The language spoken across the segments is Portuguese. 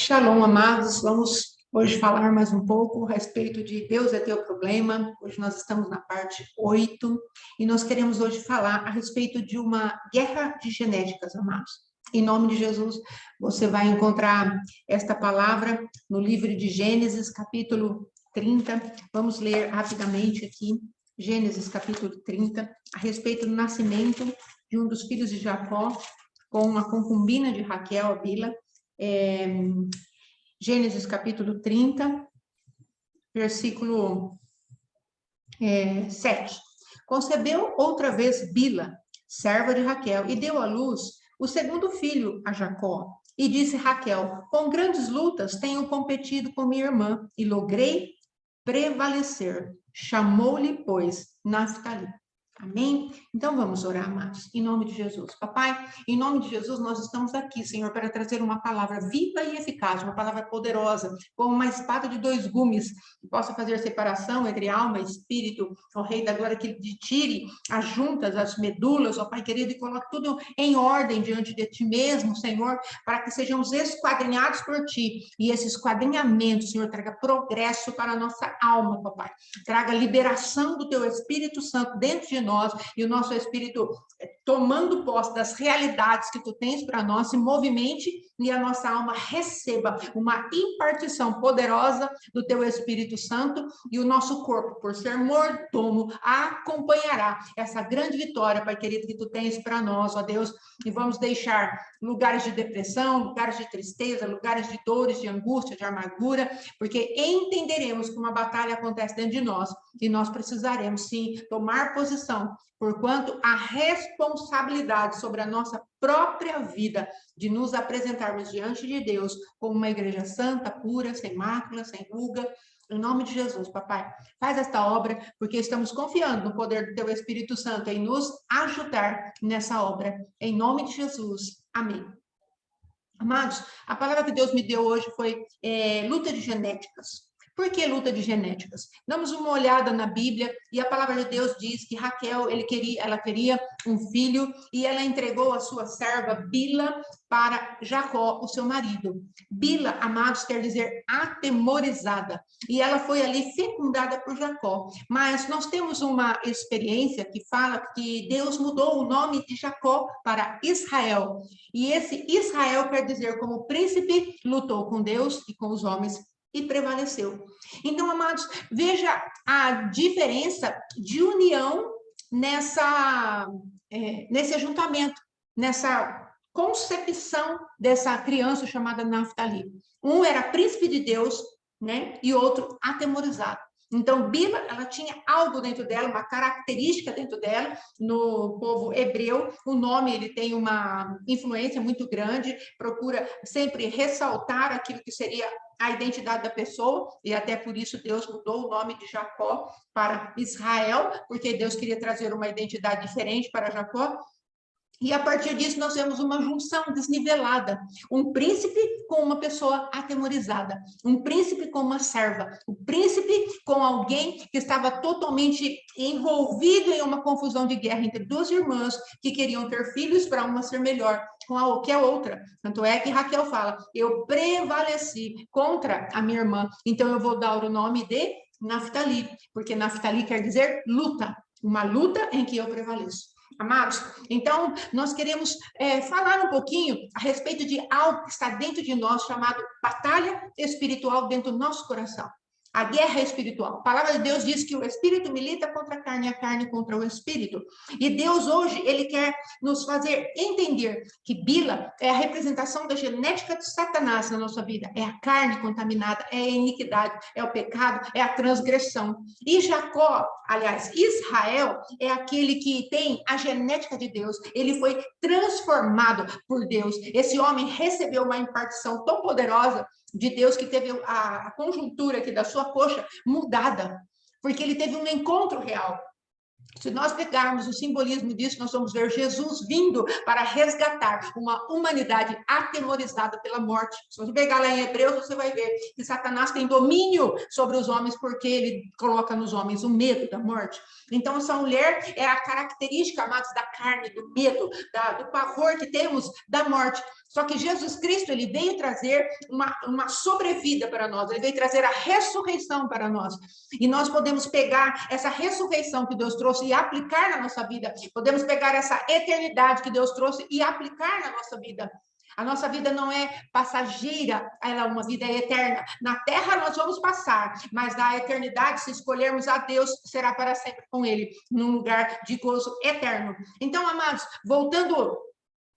Shalom, amados. Vamos hoje falar mais um pouco a respeito de Deus é teu problema. Hoje nós estamos na parte 8 e nós queremos hoje falar a respeito de uma guerra de genéticas, amados. Em nome de Jesus, você vai encontrar esta palavra no livro de Gênesis, capítulo 30. Vamos ler rapidamente aqui, Gênesis, capítulo 30, a respeito do nascimento de um dos filhos de Jacó com a concubina de Raquel, a Bila. Gênesis capítulo 30, versículo 7. Concebeu outra vez Bila, serva de Raquel, e deu à luz o segundo filho a Jacó. E disse Raquel: com grandes lutas tenho competido com minha irmã, e logrei prevalecer. Chamou-lhe, pois, Naftali. Amém? Então vamos orar, amados, em nome de Jesus. Papai, em nome de Jesus, nós estamos aqui, Senhor, para trazer uma palavra viva e eficaz, uma palavra poderosa, como uma espada de dois gumes, que possa fazer separação entre alma e espírito, ó Rei da Glória, que tire as juntas, as medulas, ó Pai querido, e coloque tudo em ordem diante de Ti mesmo, Senhor, para que sejamos esquadrinhados por Ti, e esse esquadrinhamento, Senhor, traga progresso para a nossa alma, papai, traga liberação do Teu Espírito Santo dentro de nós, e o nosso espírito tomando posse das realidades que tu tens para nós, se movimente e a nossa alma receba uma impartição poderosa do teu Espírito Santo, e o nosso corpo, por ser mordomo, acompanhará essa grande vitória, Pai querido, que tu tens para nós, ó Deus, e vamos deixar lugares de depressão, lugares de tristeza, lugares de dores, de angústia, de amargura, porque entenderemos que uma batalha acontece dentro de nós, e nós precisaremos, sim, tomar posição, porquanto a responsabilidade sobre a nossa própria vida de nos apresentarmos diante de Deus como uma igreja santa, pura, sem mácula, sem ruga, em nome de Jesus, papai. Faz esta obra, porque estamos confiando no poder do teu Espírito Santo em nos ajudar nessa obra, em nome de Jesus. Amém. Amados, a palavra que Deus me deu hoje foi luta de genéticas. Por que luta de genéticas? Damos uma olhada na Bíblia e a palavra de Deus diz que Raquel, ela queria um filho, e ela entregou a sua serva Bila para Jacó, o seu marido. Bila, amados, quer dizer atemorizada, e ela foi ali fecundada por Jacó. Mas nós temos uma experiência que fala que Deus mudou o nome de Jacó para Israel, e esse Israel quer dizer como o príncipe lutou com Deus e com os homens e prevaleceu. Então, amados, veja a diferença de união nesse ajuntamento, nessa concepção dessa criança chamada Naftali. Um era príncipe de Deus, né? E outro atemorizado. Então, Bila, ela tinha algo dentro dela, uma característica dentro dela. No povo hebreu, o nome ele tem uma influência muito grande, procura sempre ressaltar aquilo que seria a identidade da pessoa, e até por isso Deus mudou o nome de Jacó para Israel, porque Deus queria trazer uma identidade diferente para Jacó. E a partir disso nós vemos uma junção desnivelada, um príncipe com uma pessoa atemorizada, um príncipe com uma serva, um príncipe com alguém que estava totalmente envolvido em uma confusão de guerra entre duas irmãs que queriam ter filhos para uma ser melhor que a outra. Tanto é que Raquel fala: eu prevaleci contra a minha irmã, então eu vou dar o nome de Naftali, porque Naftali quer dizer luta, uma luta em que eu prevaleço. Amados, então nós queremos falar um pouquinho a respeito de algo que está dentro de nós, chamado batalha espiritual dentro do nosso coração. A guerra espiritual. A palavra de Deus diz que o espírito milita contra a carne e a carne contra o espírito. E Deus hoje, ele quer nos fazer entender que Bila é a representação da genética de Satanás na nossa vida. É a carne contaminada, é a iniquidade, é o pecado, é a transgressão. E Jacó, aliás, Israel, é aquele que tem a genética de Deus. Ele foi transformado por Deus. Esse homem recebeu uma impartição tão poderosa de Deus que teve a conjuntura aqui da sua coxa mudada, porque ele teve um encontro real. Se nós pegarmos o simbolismo disso, nós vamos ver Jesus vindo para resgatar uma humanidade atemorizada pela morte. Se você pegar lá em Hebreus, você vai ver que Satanás tem domínio sobre os homens, porque ele coloca nos homens o medo da morte. Então, essa mulher é a característica, amados, da carne, do medo, do pavor que temos da morte. Só que Jesus Cristo, ele veio trazer uma sobrevida para nós, ele veio trazer a ressurreição para nós. E nós podemos pegar essa ressurreição que Deus trouxe e aplicar na nossa vida. Podemos pegar essa eternidade que Deus trouxe e aplicar na nossa vida. A nossa vida não é passageira, ela é uma vida eterna. Na terra nós vamos passar, mas na eternidade, se escolhermos a Deus, será para sempre com Ele, num lugar de gozo eterno. Então, amados, voltando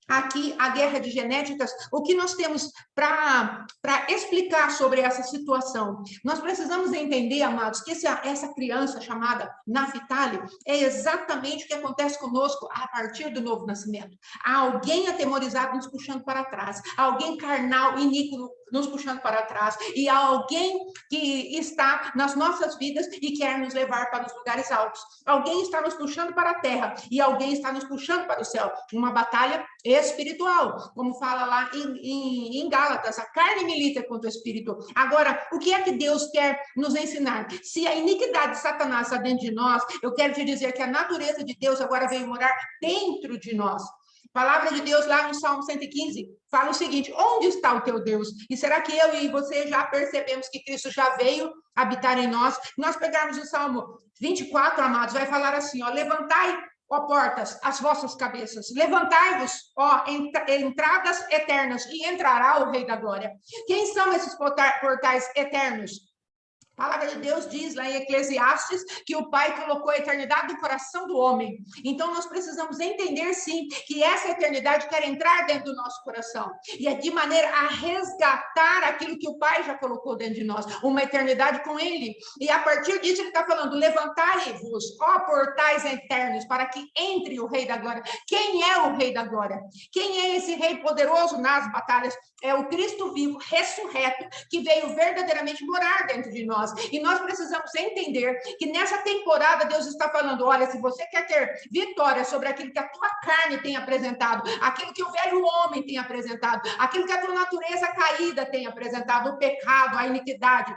aqui a guerra de genéticas, o que nós temos para explicar sobre essa situação? Nós precisamos entender, amados, que essa criança chamada Naphtali é exatamente o que acontece conosco a partir do novo nascimento. Há alguém atemorizado nos puxando para trás, alguém carnal, iníquo, nos puxando para trás, e há alguém que está nas nossas vidas e quer nos levar para os lugares altos. Alguém está nos puxando para a terra e alguém está nos puxando para o céu. Uma batalha espiritual, como fala lá em Gálatas, a carne milita contra o espírito. Agora, o que é que Deus quer nos ensinar? Se a iniquidade de Satanás está dentro de nós, eu quero te dizer que a natureza de Deus agora veio morar dentro de nós. A palavra de Deus lá no Salmo 115 fala o seguinte: onde está o teu Deus? E será que eu e você já percebemos que Cristo já veio habitar em nós? Nós pegarmos o Salmo 24, amados, vai falar assim, ó: levantai, ó portas, as vossas cabeças, levantai-vos, ó entradas eternas, e entrará o Rei da Glória. Quem são esses portais eternos? A palavra de Deus diz lá em Eclesiastes que o Pai colocou a eternidade no coração do homem. Então, nós precisamos entender, sim, que essa eternidade quer entrar dentro do nosso coração. E é de maneira a resgatar aquilo que o Pai já colocou dentro de nós. Uma eternidade com Ele. E a partir disso, Ele está falando: levantai-vos, ó portais eternos, para que entre o Rei da Glória. Quem é o Rei da Glória? Quem é esse Rei poderoso nas batalhas? É o Cristo vivo, ressurreto, que veio verdadeiramente morar dentro de nós. E nós precisamos entender que nessa temporada Deus está falando: olha, se você quer ter vitória sobre aquilo que a tua carne tem apresentado, aquilo que o velho homem tem apresentado, aquilo que a tua natureza caída tem apresentado, o pecado, a iniquidade,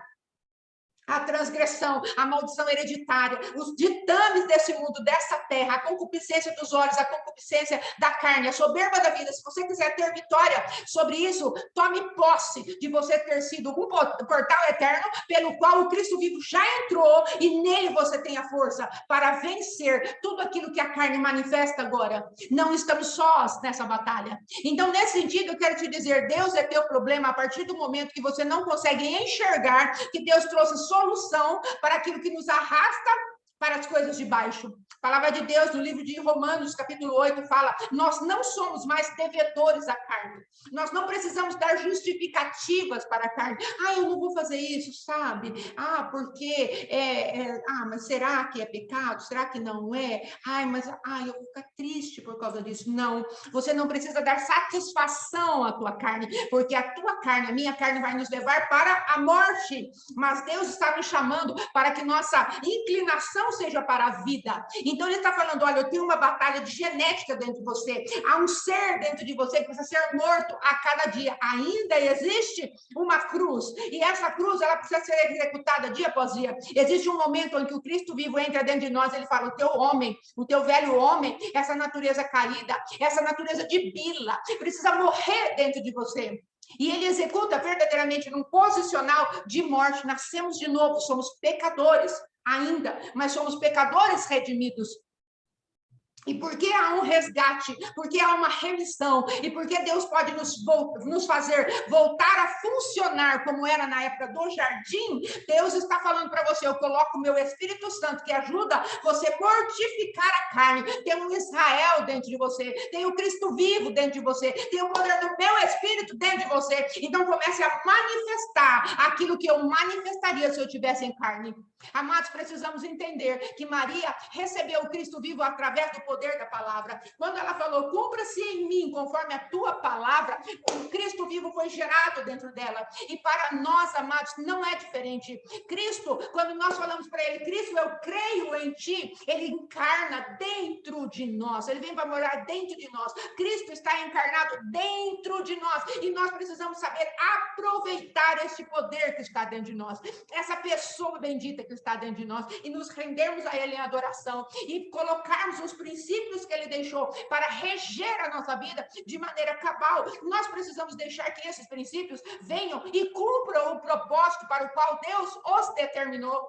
a transgressão, a maldição hereditária, os ditames desse mundo, dessa terra, a concupiscência dos olhos, a concupiscência da carne, a soberba da vida. Se você quiser ter vitória sobre isso, tome posse de você ter sido um portal eterno pelo qual o Cristo vivo já entrou, e nele você tem a força para vencer tudo aquilo que a carne manifesta agora. Não estamos sós nessa batalha. Então, nesse sentido, eu quero te dizer: Deus é teu problema a partir do momento que você não consegue enxergar que Deus trouxe solução para aquilo que nos arrasta para as coisas de baixo. A palavra de Deus, no livro de Romanos, capítulo 8, fala: nós não somos mais devedores à carne. Nós não precisamos dar justificativas para a carne. Ah, eu não vou fazer isso, sabe? Ah, porque... mas será que é pecado? Será que não é? Eu vou ficar triste por causa disso. Não, você não precisa dar satisfação à tua carne, porque a tua carne, a minha carne, vai nos levar para a morte. Mas Deus está nos chamando para que nossa inclinação seja para a vida. Então ele está falando: olha, eu tenho uma batalha de genética dentro de você. Há um ser dentro de você que precisa ser morto a cada dia. Ainda existe uma cruz. E essa cruz, ela precisa ser executada dia após dia. Existe um momento em que o Cristo vivo entra dentro de nós. Ele fala: o teu homem, o teu velho homem, essa natureza caída, essa natureza de Bila, precisa morrer dentro de você. E ele executa verdadeiramente num posicional de morte. Nascemos de novo, somos pecadores ainda, mas somos pecadores redimidos. E porque há um resgate, porque há uma remissão, e porque Deus pode nos fazer voltar a funcionar como era na época do jardim, Deus está falando para você: eu coloco o meu Espírito Santo, que ajuda você a mortificar a carne. Tem um Israel dentro de você, tem o Cristo vivo dentro de você, tem o poder do meu Espírito dentro de você. Então comece a manifestar aquilo que eu manifestaria se eu tivesse em carne. Amados, precisamos entender que Maria recebeu o Cristo vivo através do poder da palavra. Quando ela falou: cumpra-se em mim conforme a tua palavra, o Cristo vivo foi gerado dentro dela. E para nós, amados, não é diferente. Cristo, quando nós falamos para ele: Cristo, eu creio em ti, ele encarna dentro de nós, ele vem para morar dentro de nós. Cristo está encarnado dentro de nós, e nós precisamos saber aproveitar esse poder que está dentro de nós, essa pessoa bendita que está dentro de nós, e nos rendermos a ele em adoração, e colocarmos os princípios princípios que ele deixou para reger a nossa vida de maneira cabal. Nós precisamos deixar que esses princípios venham e cumpram o propósito para o qual Deus os determinou.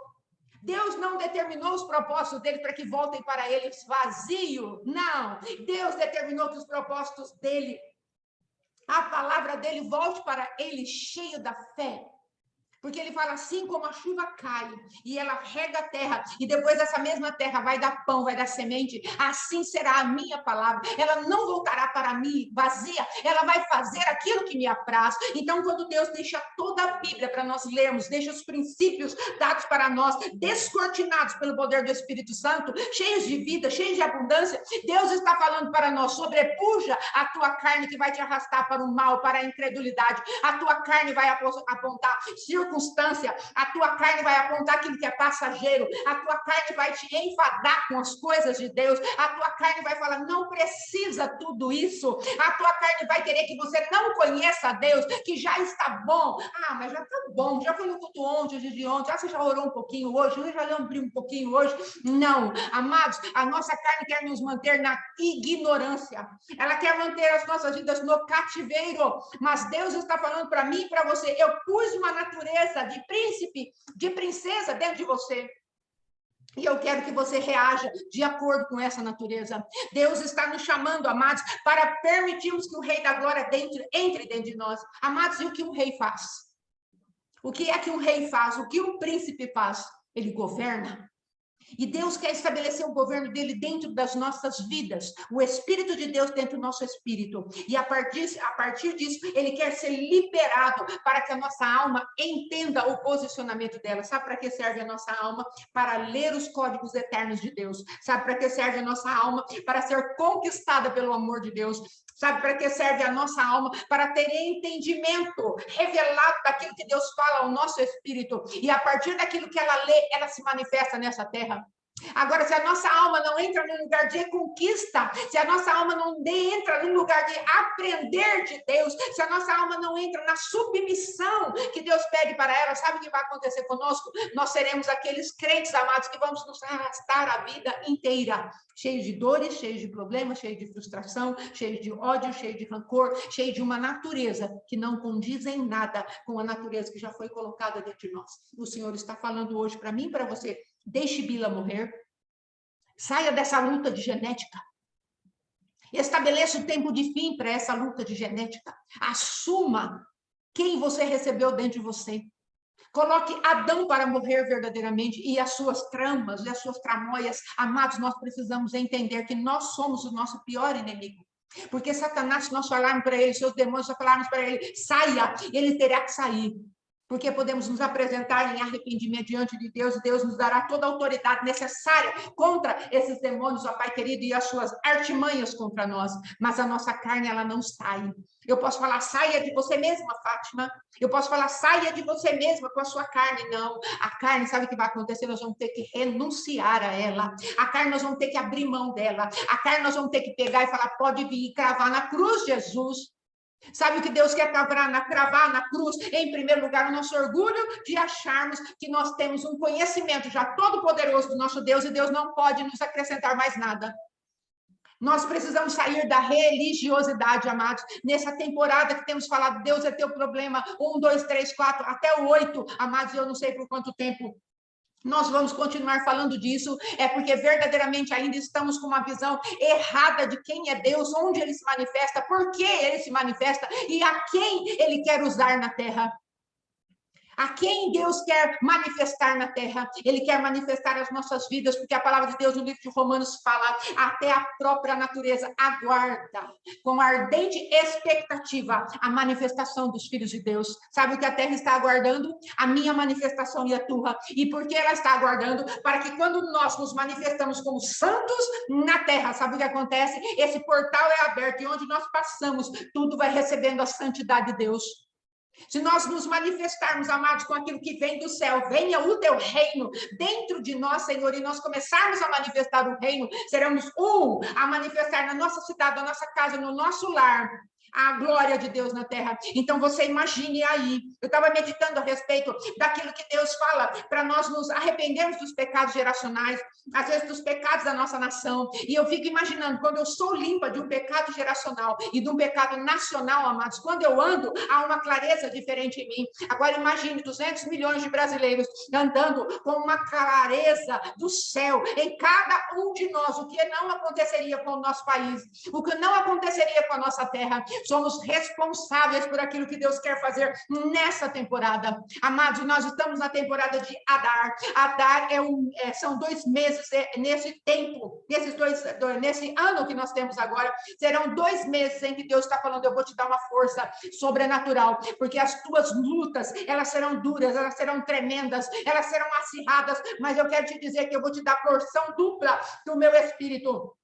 Deus não determinou os propósitos dele para que voltem para ele vazio. Não. Deus determinou que os propósitos dele, a palavra dele, volte para ele cheio da fé. Porque ele fala assim, como a chuva cai e ela rega a terra, e depois essa mesma terra vai dar pão, vai dar semente, assim será a minha palavra. Ela não voltará para mim vazia, ela vai fazer aquilo que me apraz. Então, quando Deus deixa toda a Bíblia para nós lermos, deixa os princípios dados para nós, descortinados pelo poder do Espírito Santo, cheios de vida, cheios de abundância, Deus está falando para nós: sobrepuja a tua carne que vai te arrastar para o mal, para a incredulidade. A tua carne vai apontar circunstância, a tua carne vai apontar aquilo que é passageiro, a tua carne vai te enfadar com as coisas de Deus, a tua carne vai falar: não precisa tudo isso, a tua carne vai querer que você não conheça a Deus, que já está bom. Mas já está bom, já foi no culto ontem, hoje de ontem, você já orou um pouquinho hoje, eu já lembro um pouquinho hoje. Não, amados, a nossa carne quer nos manter na ignorância, ela quer manter as nossas vidas no cativeiro, mas Deus está falando para mim e para você: eu pus uma natureza de príncipe, de princesa dentro de você. E eu quero que você reaja de acordo com essa natureza. Deus está nos chamando, amados, para permitirmos que o Rei da Glória entre dentro de nós. Amados, e o que um rei faz? O que é que um rei faz? O que um príncipe faz? Ele governa. E Deus quer estabelecer o governo dele dentro das nossas vidas, o Espírito de Deus dentro do nosso espírito. E a partir disso, ele quer ser liberado para que a nossa alma entenda o posicionamento dela. Sabe para que serve a nossa alma? Para ler os códigos eternos de Deus. Sabe para que serve a nossa alma? Para ser conquistada pelo amor de Deus. Sabe para que serve a nossa alma? Para ter entendimento revelado daquilo que Deus fala ao nosso espírito. E a partir daquilo que ela lê, ela se manifesta nessa terra. Agora, se a nossa alma não entra num lugar de conquista, se a nossa alma não entra num lugar de aprender de Deus, se a nossa alma não entra na submissão que Deus pede para ela, sabe o que vai acontecer conosco? Nós seremos aqueles crentes amados que vamos nos arrastar a vida inteira, cheios de dores, cheios de problemas, cheios de frustração, cheios de ódio, cheios de rancor, cheios de uma natureza que não condiz em nada com a natureza que já foi colocada dentro de nós. O Senhor está falando hoje para mim e para você: deixe Bila morrer. Saia dessa luta de genética. Estabeleça o tempo de fim para essa luta de genética. Assuma quem você recebeu dentro de você. Coloque Adão para morrer verdadeiramente e as suas tramas e as suas tramóias. Amados, nós precisamos entender que nós somos o nosso pior inimigo. Porque Satanás, se nós falarmos para ele, seus demônios, se falarmos para ele: saia, ele terá que sair. Porque podemos nos apresentar em arrependimento diante de Deus, e Deus nos dará toda a autoridade necessária contra esses demônios, ó Pai querido, e as suas artimanhas contra nós. Mas a nossa carne, ela não sai. Eu posso falar: saia de você mesma, Fátima. Eu posso falar: saia de você mesma com a sua carne. Não. A carne, sabe o que vai acontecer? Nós vamos ter que renunciar a ela. A carne, nós vamos ter que abrir mão dela. A carne, nós vamos ter que pegar e falar: pode vir e cravar na cruz, Jesus. Sabe o que Deus quer cravar na cruz? Em primeiro lugar, o nosso orgulho de acharmos que nós temos um conhecimento já todo poderoso do nosso Deus, e Deus não pode nos acrescentar mais nada. Nós precisamos sair da religiosidade, amados. Nessa temporada que temos falado: Deus é teu problema, 1, 2, 3, 4, até o 8, amados, eu não sei por quanto tempo nós vamos continuar falando disso, é porque verdadeiramente ainda estamos com uma visão errada de quem é Deus, onde ele se manifesta, por que ele se manifesta e a quem ele quer usar na terra. A quem Deus quer manifestar na terra? Ele quer manifestar as nossas vidas, porque a palavra de Deus no livro de Romanos fala: até a própria natureza aguarda com ardente expectativa a manifestação dos filhos de Deus. Sabe o que a terra está aguardando? A minha manifestação e a tua. E por que ela está aguardando? Para que quando nós nos manifestamos como santos na terra, sabe o que acontece? Esse portal é aberto, e onde nós passamos, tudo vai recebendo a santidade de Deus. Se nós nos manifestarmos, amados, com aquilo que vem do céu: venha o teu reino dentro de nós, Senhor, e nós começarmos a manifestar o reino, seremos a manifestar na nossa cidade, na nossa casa, no nosso lar, a glória de Deus na terra. Então você imagine aí, eu estava meditando a respeito daquilo que Deus fala para nós nos arrependermos dos pecados geracionais, às vezes dos pecados da nossa nação, e eu fico imaginando, quando eu sou limpa de um pecado geracional e de um pecado nacional, amados, quando eu ando, há uma clareza diferente em mim. Agora imagine 200 milhões de brasileiros andando com uma clareza do céu em cada um de nós, o que não aconteceria com o nosso país, o que não aconteceria com a nossa terra. Somos responsáveis por aquilo que Deus quer fazer nessa temporada. Amados, nós estamos na temporada de Adar. Adar são 2 meses nesse tempo, nesse ano que nós temos agora, serão 2 meses em que Deus está falando, eu vou te dar uma força sobrenatural, porque as tuas lutas, elas serão duras, elas serão tremendas, elas serão acirradas, mas eu quero te dizer que eu vou te dar porção dupla do meu espírito.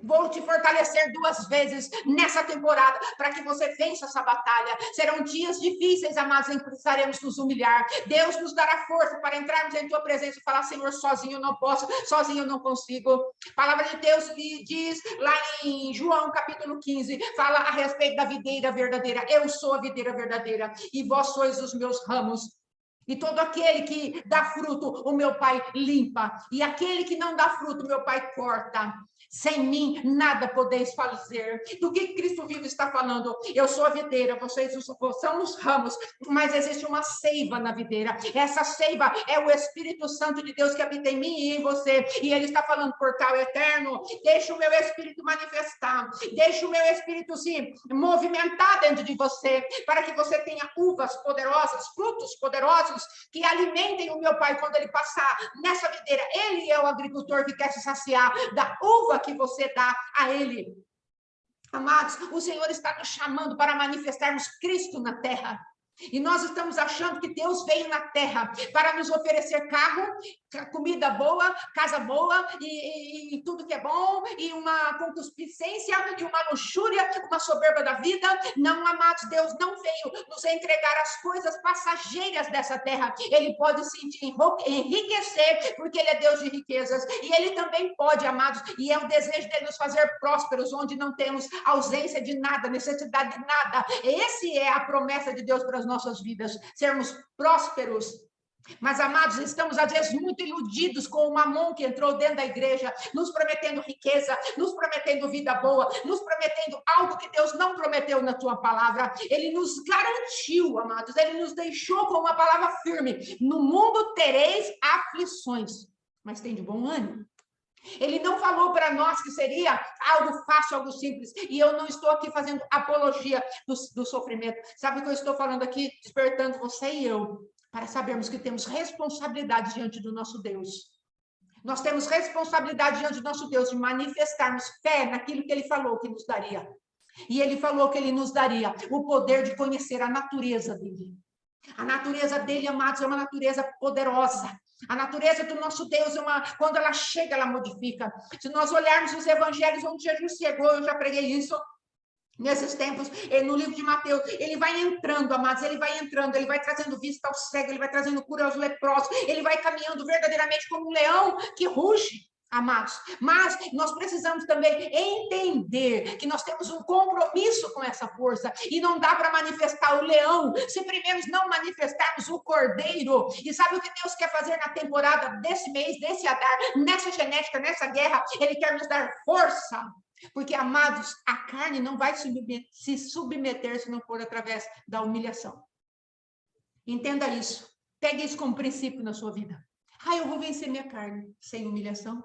Vou te fortalecer 2 vezes nessa temporada, para que você vença essa batalha. Serão dias difíceis, amados, em que precisaremos nos humilhar. Deus nos dará força para entrarmos em tua presença e falar, Senhor, sozinho eu não posso, sozinho eu não consigo. A palavra de Deus diz lá em João capítulo 15, fala a respeito da videira verdadeira. Eu sou a videira verdadeira e vós sois os meus ramos. E todo aquele que dá fruto, o meu Pai limpa. E aquele que não dá fruto, o meu Pai corta. Sem mim, nada podeis fazer. Do que Cristo vivo está falando? Eu sou a videira, vocês são os ramos, mas existe uma seiva na videira. Essa seiva é o Espírito Santo de Deus que habita em mim e em você. E ele está falando, portal eterno, deixa o meu Espírito manifestar. Deixa o meu Espírito se movimentar dentro de você, para que você tenha uvas poderosas, frutos poderosos, que alimentem o meu Pai quando ele passar nessa videira. Ele é o agricultor que quer se saciar da uva que você dá a ele. Amados, o Senhor está nos chamando para manifestarmos Cristo na terra. E nós estamos achando que Deus veio na terra para nos oferecer carro, comida boa, casa boa e tudo que é bom, e uma concupiscência, e uma luxúria, uma soberba da vida. Não, amados, Deus não veio nos entregar as coisas passageiras dessa terra. Ele pode se enriquecer, porque ele é Deus de riquezas. E ele também pode, amados, e é o desejo dele nos fazer prósperos, onde não temos ausência de nada, necessidade de nada. Essa é a promessa de Deus para as nossas vidas, sermos prósperos. Mas, amados, estamos às vezes muito iludidos com o mamon que entrou dentro da igreja, nos prometendo riqueza, nos prometendo vida boa, nos prometendo algo que Deus não prometeu na sua palavra. Ele nos garantiu, amados, ele nos deixou com uma palavra firme: no mundo tereis aflições, mas tem de bom ânimo. Ele não falou para nós que seria algo fácil, algo simples. E eu não estou aqui fazendo apologia do sofrimento. Sabe o que eu estou falando aqui? Despertando você e eu para sabermos que temos responsabilidade diante do nosso Deus. Nós temos responsabilidade diante do nosso Deus de manifestarmos fé naquilo que ele falou que nos daria. E ele falou que ele nos daria o poder de conhecer a natureza dele. A natureza dele, amados, é uma natureza poderosa. A natureza do nosso Deus, quando ela chega, ela modifica. Se nós olharmos os evangelhos onde Jesus chegou, eu já preguei isso nesses tempos, no livro de Mateus, ele vai entrando, amados, ele vai trazendo vista ao cego, ele vai trazendo cura aos leprosos, ele vai caminhando verdadeiramente como um leão que ruge. Amados, mas nós precisamos também entender que nós temos um compromisso com essa força e não dá para manifestar o leão se primeiro não manifestarmos o cordeiro. E sabe o que Deus quer fazer na temporada desse mês, desse Adar, nessa genética, nessa guerra? Ele quer nos dar força, porque, amados, a carne não vai se submeter se não for através da humilhação. Entenda isso, pegue isso como princípio na sua vida. Eu vou vencer minha carne sem humilhação.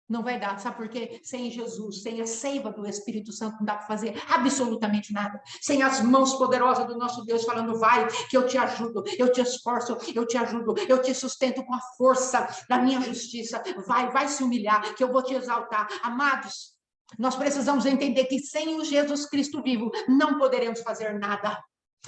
Não vai dar, sabe por quê? Sem Jesus, sem a seiva do Espírito Santo, não dá para fazer absolutamente nada. Sem as mãos poderosas do nosso Deus falando, vai, que eu te ajudo, eu te esforço, eu te ajudo, eu te sustento com a força da minha justiça. Vai se humilhar, que eu vou te exaltar. Amados, nós precisamos entender que sem o Jesus Cristo vivo, não poderemos fazer nada.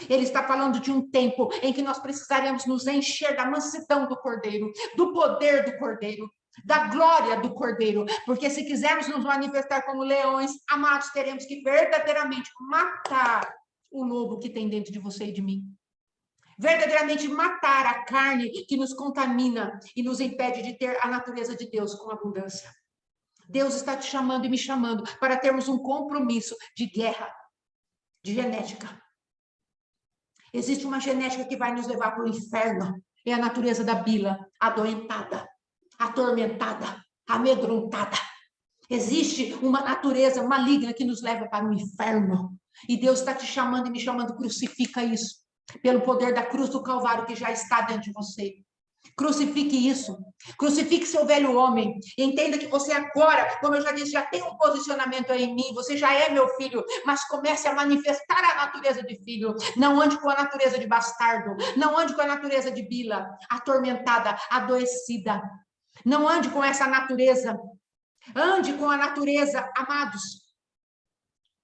Ele está falando de um tempo em que nós precisaremos nos encher da mansidão do Cordeiro, do poder do Cordeiro, da glória do Cordeiro, porque se quisermos nos manifestar como leões, amados, teremos que verdadeiramente matar o lobo que tem dentro de você e de mim. Verdadeiramente matar a carne que nos contamina e nos impede de ter a natureza de Deus com abundância. Deus está te chamando e me chamando para termos um compromisso de guerra, de genética. Existe uma genética que vai nos levar para o inferno. É a natureza da Bila, adoentada, atormentada, amedrontada. Existe uma natureza maligna que nos leva para o inferno. E Deus está te chamando e me chamando, crucifica isso. Pelo poder da cruz do Calvário que já está dentro de você. Crucifique isso. Crucifique seu velho homem. Entenda que você agora, como eu já disse, já tem um posicionamento aí em mim. Você já é meu filho, mas comece a manifestar a natureza de filho. Não ande com a natureza de bastardo. Não ande com a natureza de Bila, atormentada, adoecida. Não ande com essa natureza. Ande com a natureza, amados,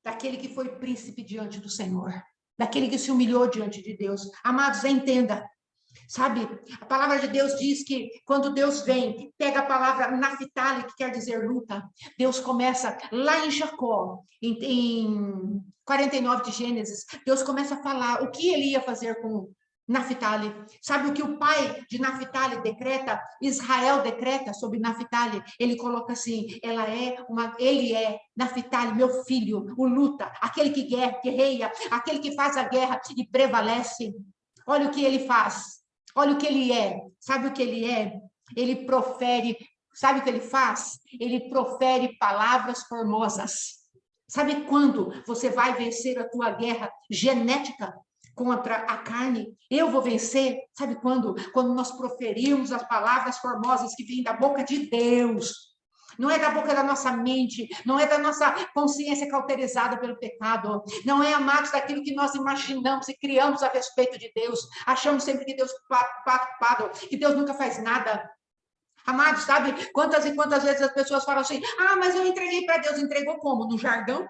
daquele que foi príncipe diante do Senhor. Daquele que se humilhou diante de Deus. Amados, entenda. Sabe, a palavra de Deus diz que quando Deus vem, pega a palavra Naphtali, que quer dizer luta, Deus começa lá em Jacó, em 49 de Gênesis, Deus começa a falar o que ele ia fazer com Naphtali. Sabe o que o pai de Naphtali decreta? Israel decreta sobre Naphtali. Ele coloca assim, ele é Naphtali, meu filho, o luta, aquele que guerreia, aquele que faz a guerra e prevalece. Olha o que ele faz. Olha o que ele é. Sabe o que ele é? Ele profere, sabe o que ele faz? Ele profere palavras formosas. Sabe quando você vai vencer a tua guerra genética contra a carne? Eu vou vencer. Sabe quando? Quando nós proferirmos as palavras formosas que vêm da boca de Deus. Não é da boca da nossa mente, não é da nossa consciência cauterizada pelo pecado, não é, amados, daquilo que nós imaginamos e criamos a respeito de Deus. Achamos sempre que Deus que Deus nunca faz nada. Amados, sabe quantas e quantas vezes as pessoas falam assim, mas eu entreguei para Deus. Entregou como? No jargão?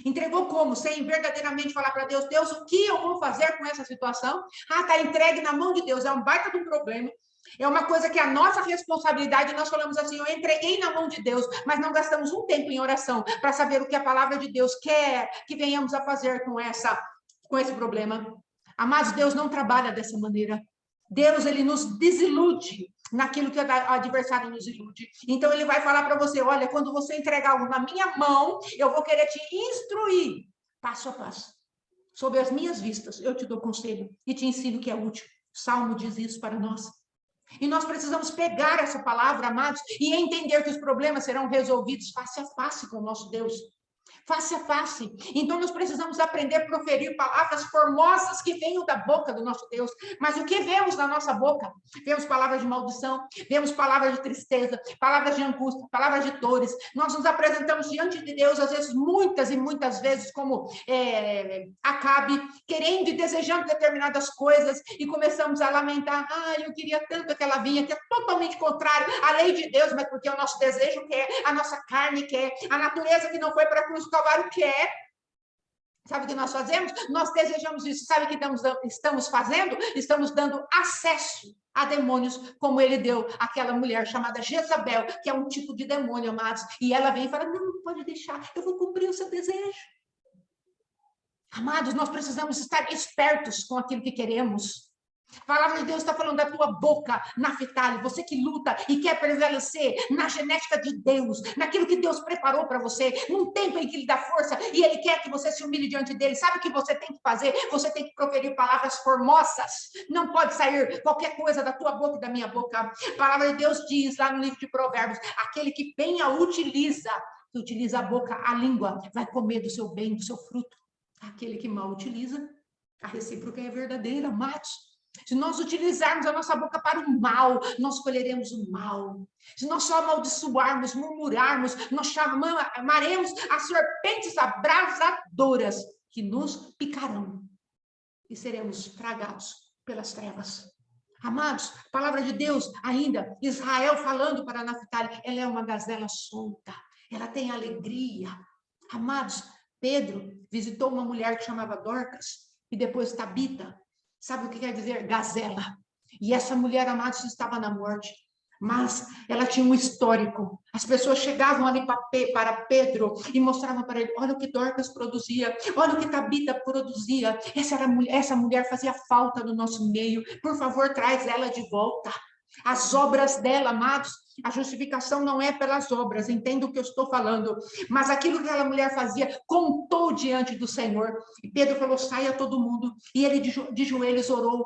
Entregou como? Sem verdadeiramente falar para Deus, Deus, o que eu vou fazer com essa situação? Está entregue na mão de Deus, é um baita de um problema. É uma coisa que é a nossa responsabilidade, nós falamos assim, eu entreguei na mão de Deus, mas não gastamos um tempo em oração para saber o que a palavra de Deus quer que venhamos a fazer com esse problema. Amados, Deus não trabalha dessa maneira. Deus, ele nos desilude naquilo que o adversário nos ilude. Então, ele vai falar para você, olha, quando você entregar algo na minha mão, eu vou querer te instruir, passo a passo. Sob as minhas vistas, eu te dou conselho e te ensino o que é útil. O Salmo diz isso para nós. E nós precisamos pegar essa palavra, amados, e entender que os problemas serão resolvidos face a face com o nosso Deus. Face a face. Então, nós precisamos aprender a proferir palavras formosas que venham da boca do nosso Deus. Mas o que vemos na nossa boca? Vemos palavras de maldição, vemos palavras de tristeza, palavras de angústia, palavras de dores. Nós nos apresentamos diante de Deus, às vezes, muitas e muitas vezes, como Acabe, querendo e desejando determinadas coisas, e começamos a lamentar, eu queria tanto que ela vinha, que é totalmente contrário à lei de Deus, mas porque o nosso desejo quer, a nossa carne quer, a natureza que não foi para a cruz do Calvário quer. Sabe o que nós fazemos? Nós desejamos isso. Sabe o que estamos fazendo? Estamos dando acesso a demônios, como ele deu àquela mulher chamada Jezabel, que é um tipo de demônio, amados. E ela vem e fala, não pode deixar, eu vou cumprir o seu desejo. Amados, nós precisamos estar espertos com aquilo que queremos. A palavra de Deus está falando da tua boca, Naphtali, você que luta e quer prevalecer na genética de Deus, naquilo que Deus preparou para você, num tempo em que Ele dá força e Ele quer que você se humilhe diante dEle. Sabe o que você tem que fazer? Você tem que proferir palavras formosas. Não pode sair qualquer coisa da tua boca e da minha boca. A palavra de Deus diz lá no livro de Provérbios, aquele que bem a utiliza a boca, a língua, vai comer do seu bem, do seu fruto. Aquele que mal utiliza, a recíproca é verdadeira, amados. Se nós utilizarmos a nossa boca para o mal, nós colheremos o mal. Se nós só amaldiçoarmos, murmurarmos, nós chamaremos as serpentes abrasadoras que nos picarão e seremos tragados pelas trevas. Amados, a palavra de Deus ainda, Israel falando para Naphtali, ela é uma gazela solta, ela tem alegria. Amados, Pedro visitou uma mulher que chamava Dorcas e depois Tabita. Sabe o que quer dizer gazela? E essa mulher, amados, estava na morte, mas ela tinha um histórico. As pessoas chegavam ali para Pedro e mostravam para ele, olha o que Dorcas produzia, olha o que Tabita produzia. Essa mulher fazia falta no nosso meio, por favor, traz ela de volta. As obras dela, amados, a justificação não é pelas obras, entenda o que eu estou falando, mas aquilo que aquela mulher fazia, contou diante do Senhor. E Pedro falou, saia todo mundo. E ele de joelhos orou.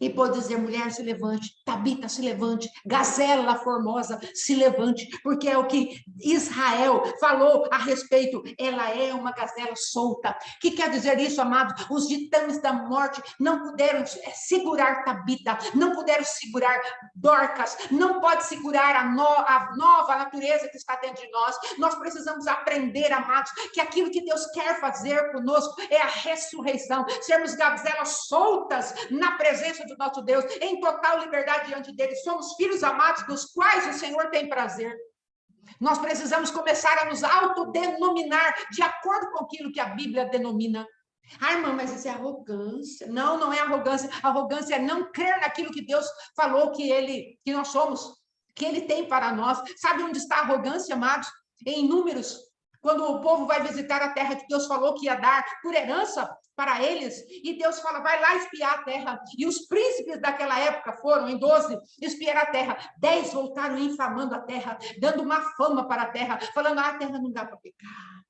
E pôde dizer, mulher, se levante, Tabita, se levante, gazela formosa, se levante, porque é o que Israel falou a respeito, ela é uma gazela solta. O que quer dizer isso, amados? Os titãs da morte não puderam segurar Tabita, não puderam segurar Dorcas, não pode segurar a nova natureza que está dentro de nós. Nós precisamos aprender, amados, que aquilo que Deus quer fazer conosco é a ressurreição, sermos gazelas soltas na presença do nosso Deus, em total liberdade diante dele. Somos filhos amados dos quais o Senhor tem prazer. Nós precisamos começar a nos autodenominar de acordo com aquilo que a Bíblia denomina. Ah, irmã, mas isso é arrogância. Não, não é arrogância. Arrogância é não crer naquilo que Deus falou que nós somos, que ele tem para nós. Sabe onde está a arrogância, amados? Em Números, quando o povo vai visitar a terra que Deus falou que ia dar por herança para eles, e Deus fala, vai lá espiar a terra. E os príncipes daquela época foram, em 12, espiar a terra. 10 voltaram infamando a terra, dando uma fama para a terra, falando, a terra não dá para pecar,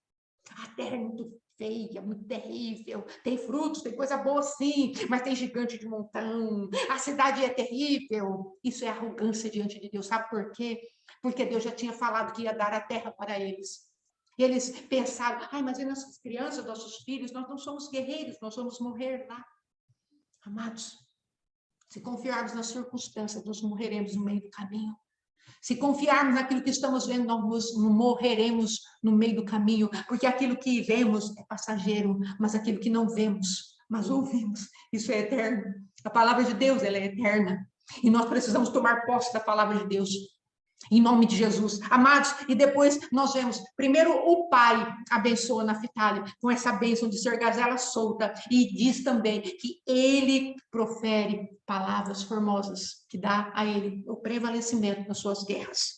a terra é muito feia, muito terrível, tem frutos, tem coisa boa sim, mas tem gigante de montão, a cidade é terrível. Isso é arrogância diante de Deus, sabe por quê? Porque Deus já tinha falado que ia dar a terra para eles. Eles pensaram, ai, mas e nossas crianças, nossos filhos, nós não somos guerreiros, nós vamos morrer lá. Amados, se confiarmos nas circunstâncias, nós morreremos no meio do caminho. Se confiarmos naquilo que estamos vendo, nós morreremos no meio do caminho, porque aquilo que vemos é passageiro, mas aquilo que não vemos, mas ouvimos, isso é eterno. A palavra de Deus, ela é eterna. E nós precisamos tomar posse da palavra de Deus. Em nome de Jesus, amados, e depois nós vemos, primeiro o pai abençoa Naftali com essa bênção de ser gazela solta, e diz também que ele profere palavras formosas, que dá a ele o prevalecimento nas suas guerras.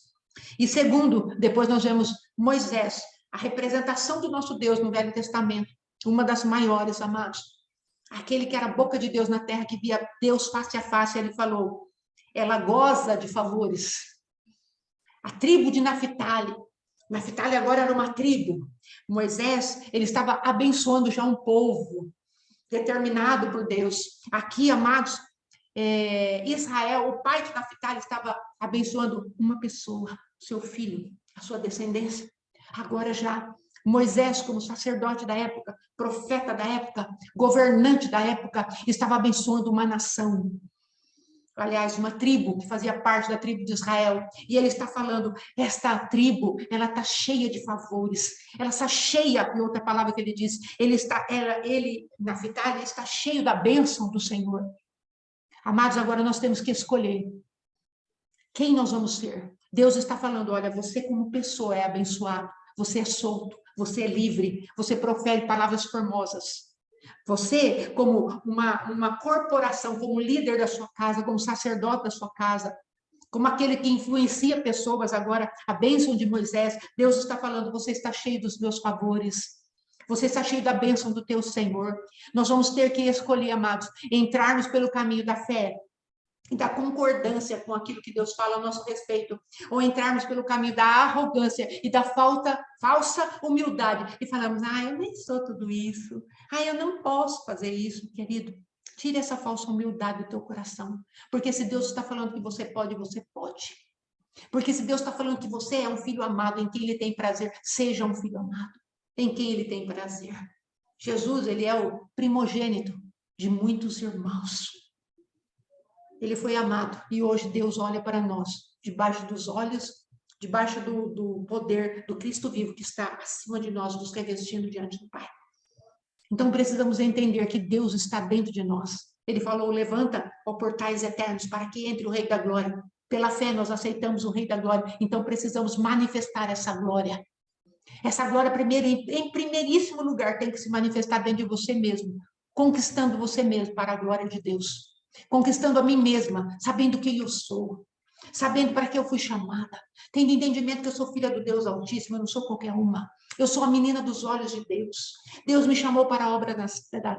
E segundo, depois nós vemos Moisés, a representação do nosso Deus no Velho Testamento, uma das maiores, amados, aquele que era a boca de Deus na terra, que via Deus face a face, ele falou, ela goza de favores. A tribo de Naftali. Naftali agora era uma tribo. Moisés, ele estava abençoando já um povo determinado por Deus. Aqui, amados, Israel, o pai de Naftali, estava abençoando uma pessoa, seu filho, a sua descendência. Agora já Moisés, como sacerdote da época, profeta da época, governante da época, estava abençoando uma nação. Aliás, uma tribo que fazia parte da tribo de Israel, e ele está falando, esta tribo, ela está cheia de favores, ela está cheia, e outra palavra que ele diz, Naftali, está cheio da bênção do Senhor. Amados, agora nós temos que escolher quem nós vamos ser. Deus está falando, olha, você como pessoa é abençoado, você é solto, você é livre, você profere palavras formosas. Você, como uma corporação, como líder da sua casa, como sacerdote da sua casa, como aquele que influencia pessoas agora, a bênção de Moisés, Deus está falando, você está cheio dos meus favores, você está cheio da bênção do teu Senhor. Nós vamos ter que escolher, amados, entrarmos pelo caminho da fé, e da concordância com aquilo que Deus fala a nosso respeito, ou entrarmos pelo caminho da arrogância e da falsa humildade, e falamos, eu nem sou tudo isso, eu não posso fazer isso, querido. Tire essa falsa humildade do teu coração, porque se Deus está falando que você pode, você pode. Porque se Deus está falando que você é um filho amado, em quem Ele tem prazer, seja um filho amado, em quem Ele tem prazer. Jesus, Ele é o primogênito de muitos irmãos. Ele foi amado, e hoje Deus olha para nós, debaixo dos olhos, debaixo do poder do Cristo vivo, que está acima de nós, nos revestindo diante do Pai. Então, precisamos entender que Deus está dentro de nós. Ele falou, levanta, ó portais eternos, para que entre o Rei da Glória. Pela fé, nós aceitamos o Rei da Glória, então precisamos manifestar essa glória. Essa glória, primeiro, em primeiríssimo lugar, tem que se manifestar dentro de você mesmo, conquistando você mesmo para a glória de Deus. Conquistando a mim mesma, sabendo quem eu sou. sabendo para que eu fui chamada, tendo entendimento que eu sou filha do Deus Altíssimo, eu não sou qualquer uma. Eu sou a menina dos olhos de Deus. Deus me chamou para a obra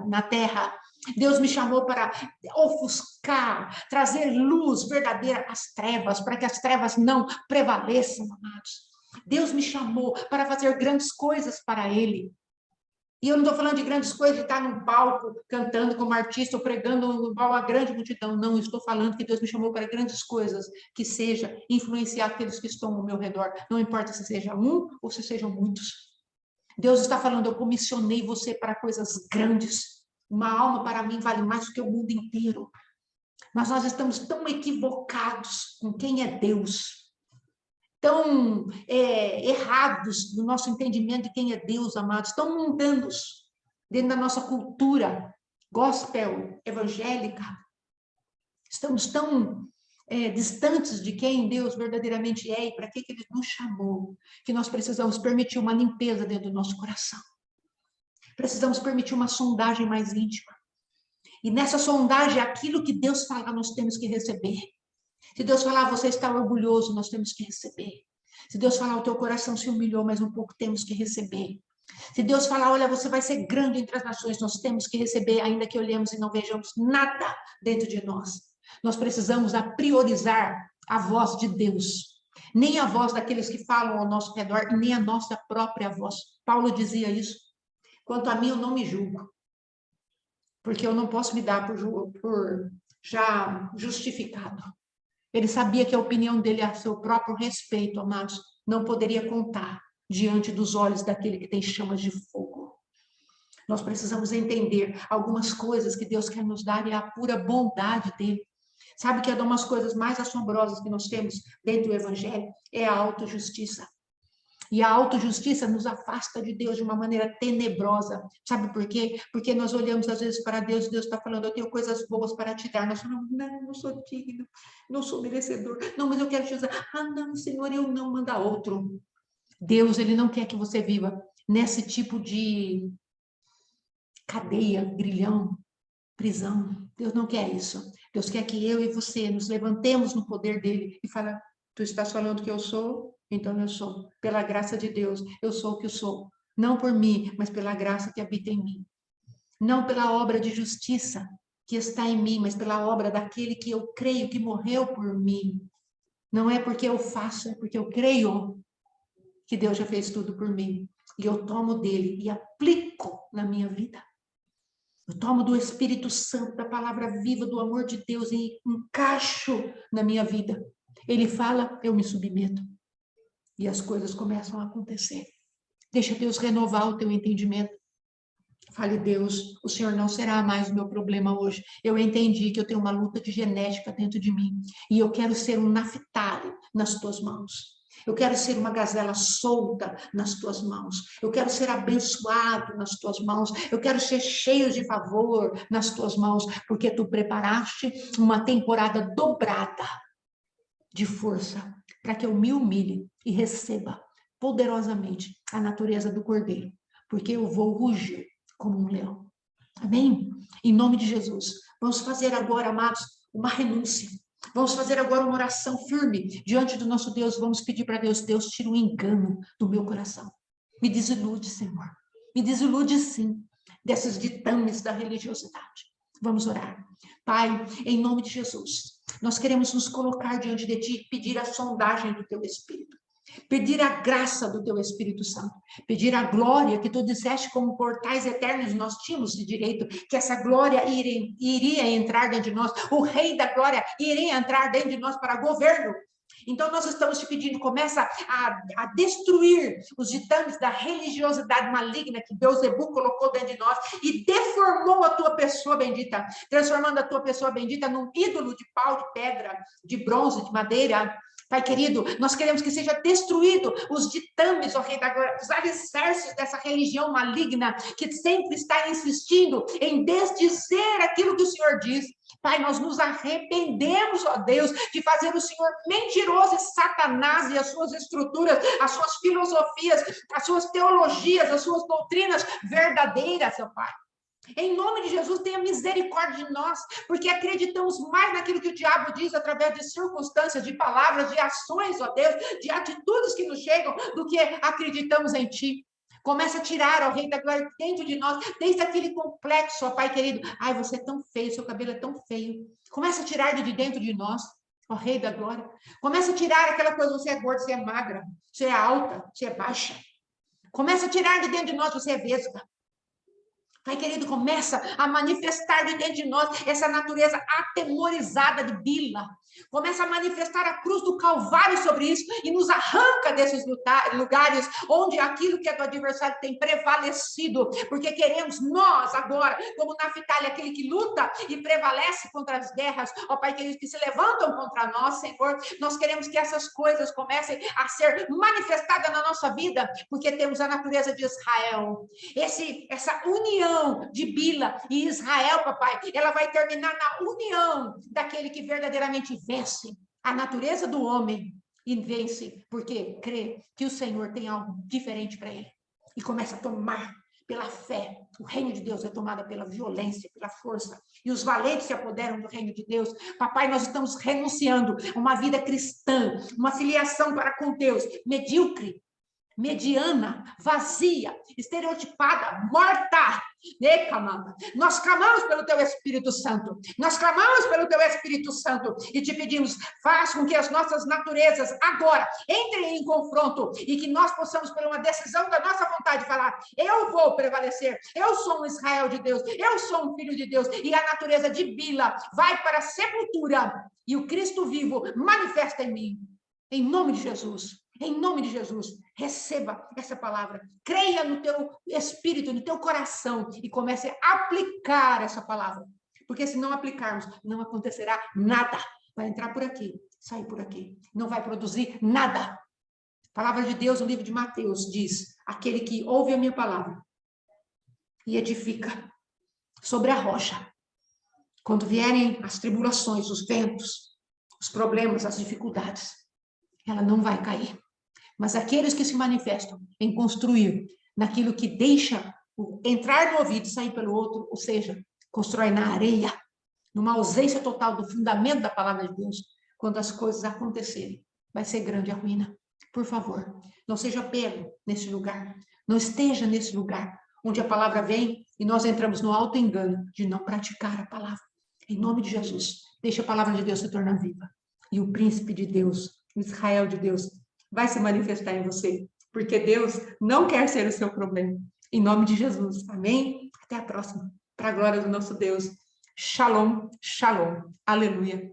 na terra. Deus me chamou para ofuscar, trazer luz verdadeira às trevas, para que as trevas não prevaleçam, amados. Deus me chamou para fazer grandes coisas para Ele. E eu não estou falando de grandes coisas, de estar num palco, cantando como artista, ou pregando a grande multidão. Não, eu estou falando que Deus me chamou para grandes coisas, que seja influenciar aqueles que estão ao meu redor. Não importa se seja um ou se sejam muitos. Deus está falando, eu comissionei você para coisas grandes. Uma alma para mim vale mais do que o mundo inteiro. Mas nós estamos tão equivocados com quem é Deus. Tão errados no nosso entendimento de quem é Deus, amados, tão mundanos dentro da nossa cultura gospel, evangélica. Estamos tão distantes de quem Deus verdadeiramente é e para que Ele nos chamou, que nós precisamos permitir uma limpeza dentro do nosso coração. Precisamos permitir uma sondagem mais íntima. E nessa sondagem, aquilo que Deus fala, nós temos que receber. Se Deus falar, você está orgulhoso, nós temos que receber. Se Deus falar, o teu coração se humilhou, mas um pouco temos que receber. Se Deus falar, olha, você vai ser grande entre as nações, nós temos que receber, ainda que olhemos e não vejamos nada dentro de nós. Nós precisamos priorizar a voz de Deus. Nem a voz daqueles que falam ao nosso redor, e nem a nossa própria voz. Paulo dizia isso. Quanto a mim, eu não me julgo. Porque eu não posso me dar por já justificado. Ele sabia que a opinião dele a seu próprio respeito, amados, não poderia contar diante dos olhos daquele que tem chamas de fogo. Nós precisamos entender algumas coisas que Deus quer nos dar e a pura bondade dele. Sabe que é uma das coisas mais assombrosas que nós temos dentro do Evangelho? É a autojustiça. E a autojustiça nos afasta de Deus de uma maneira tenebrosa. Sabe por quê? Porque nós olhamos às vezes para Deus e Deus está falando, eu tenho coisas boas para te dar. Nós falamos, não sou digno, não sou merecedor. Não, mas eu quero te usar. Ah, não, Senhor, eu não, manda outro. Deus, Ele não quer que você viva nesse tipo de cadeia, grilhão, prisão. Deus não quer isso. Deus quer que eu e você nos levantemos no poder dEle e fala, tu estás falando que eu sou? Então eu sou. Pela graça de Deus, eu sou o que eu sou. Não por mim, mas pela graça que habita em mim. Não pela obra de justiça que está em mim, mas pela obra daquele que eu creio que morreu por mim. Não é porque eu faço, é porque eu creio que Deus já fez tudo por mim. E eu tomo dele e aplico na minha vida. Eu tomo do Espírito Santo, da palavra viva, do amor de Deus e encaixo na minha vida. Ele fala, eu me submeto. E as coisas começam a acontecer. Deixa Deus renovar o teu entendimento. Fale, Deus, o Senhor não será mais o meu problema hoje. Eu entendi que eu tenho uma luta de genética dentro de mim. E eu quero ser um Naftali nas tuas mãos. Eu quero ser uma gazela solta nas tuas mãos. Eu quero ser abençoado nas tuas mãos. Eu quero ser cheio de favor nas tuas mãos. Porque tu preparaste uma temporada dobrada de força para que eu me humilhe e receba poderosamente a natureza do cordeiro. Porque eu vou rugir como um leão. Amém? Em nome de Jesus. Vamos fazer agora, amados, uma renúncia. Vamos fazer agora uma oração firme diante do nosso Deus. Vamos pedir para Deus, Deus, tira o engano do meu coração. Me desilude, Senhor. Me desilude, sim, desses ditames da religiosidade. Vamos orar. Pai, em nome de Jesus, nós queremos nos colocar diante de Ti, pedir a sondagem do Teu Espírito. Pedir a graça do Teu Espírito Santo, pedir a glória que Tu disseste como portais eternos, nós tínhamos de direito, que essa glória iria entrar dentro de nós, o Rei da Glória iria entrar dentro de nós para governo. Então nós estamos te pedindo, começa a destruir os ditames da religiosidade maligna que Beelzebul colocou dentro de nós e deformou a tua pessoa bendita, transformando a tua pessoa bendita num ídolo de pau, de pedra, de bronze, de madeira. Pai querido, nós queremos que seja destruído os ditames, ó Rei da Glória, os alicerces dessa religião maligna que sempre está insistindo em desdizer aquilo que o Senhor diz. Pai, nós nos arrependemos, ó Deus, de fazer o Senhor mentiroso e Satanás e as suas estruturas, as suas filosofias, as suas teologias, as suas doutrinas verdadeiras, ó Pai. Em nome de Jesus, tenha misericórdia de nós, porque acreditamos mais naquilo que o diabo diz através de circunstâncias, de palavras, de ações, ó Deus, de atitudes que nos chegam, do que acreditamos em Ti. Começa a tirar, ó Rei da Glória, dentro de nós, desde aquele complexo, ó Pai querido. Ai, você é tão feio, seu cabelo é tão feio. Começa a tirar de dentro de nós, ó Rei da Glória. Começa a tirar aquela coisa, você é gorda, você é magra, você é alta, você é baixa. Começa a tirar de dentro de nós, você é vesga. Pai querido, começa a manifestar de dentro de nós essa natureza atemorizada de Bila. Começa a manifestar a cruz do Calvário sobre isso e nos arranca desses lugares onde aquilo que é do adversário tem prevalecido, porque queremos nós agora, como Naftali, aquele que luta e prevalece contra as guerras, ó Pai querido, que se levantam contra nós, Senhor, nós queremos que essas coisas comecem a ser manifestadas na nossa vida, porque temos a natureza de Israel, essa união de Bila e Israel, papai, ela vai terminar na união daquele que verdadeiramente vence a natureza do homem e vence, porque crê que o Senhor tem algo diferente para ele e começa a tomar pela fé. O reino de Deus é tomado pela violência, pela força, e os valentes se apoderam do reino de Deus. Papai, nós estamos renunciando a uma vida cristã, uma filiação para com Deus, medíocre, mediana, vazia, estereotipada, morta. Nós clamamos pelo teu Espírito Santo, nós clamamos pelo teu Espírito Santo e te pedimos, faz com que as nossas naturezas agora entrem em confronto e que nós possamos, por uma decisão da nossa vontade, falar, eu vou prevalecer, eu sou um Israel de Deus, eu sou um filho de Deus, e a natureza de Bila vai para a sepultura e o Cristo vivo manifesta em mim, em nome de Jesus. Em nome de Jesus, receba essa palavra, creia no teu espírito, no teu coração e comece a aplicar essa palavra, porque se não aplicarmos, não acontecerá nada, vai entrar por aqui, sair por aqui, não vai produzir nada. A palavra de Deus, no livro de Mateus, diz, aquele que ouve a minha palavra e edifica sobre a rocha, quando vierem as tribulações, os ventos, os problemas, as dificuldades, ela não vai cair. Mas aqueles que se manifestam em construir naquilo que deixa entrar no ouvido e sair pelo outro, ou seja, constrói na areia, numa ausência total do fundamento da palavra de Deus, quando as coisas acontecerem, vai ser grande a ruína. Por favor, não seja pego nesse lugar, não esteja nesse lugar onde a palavra vem e nós entramos no auto-engano de não praticar a palavra. Em nome de Jesus, deixa a palavra de Deus se tornar viva. E o príncipe de Deus, o Israel de Deus, vai se manifestar em você, porque Deus não quer ser o seu problema. Em nome de Jesus. Amém? Até a próxima. Para a glória do nosso Deus. Shalom, shalom. Aleluia.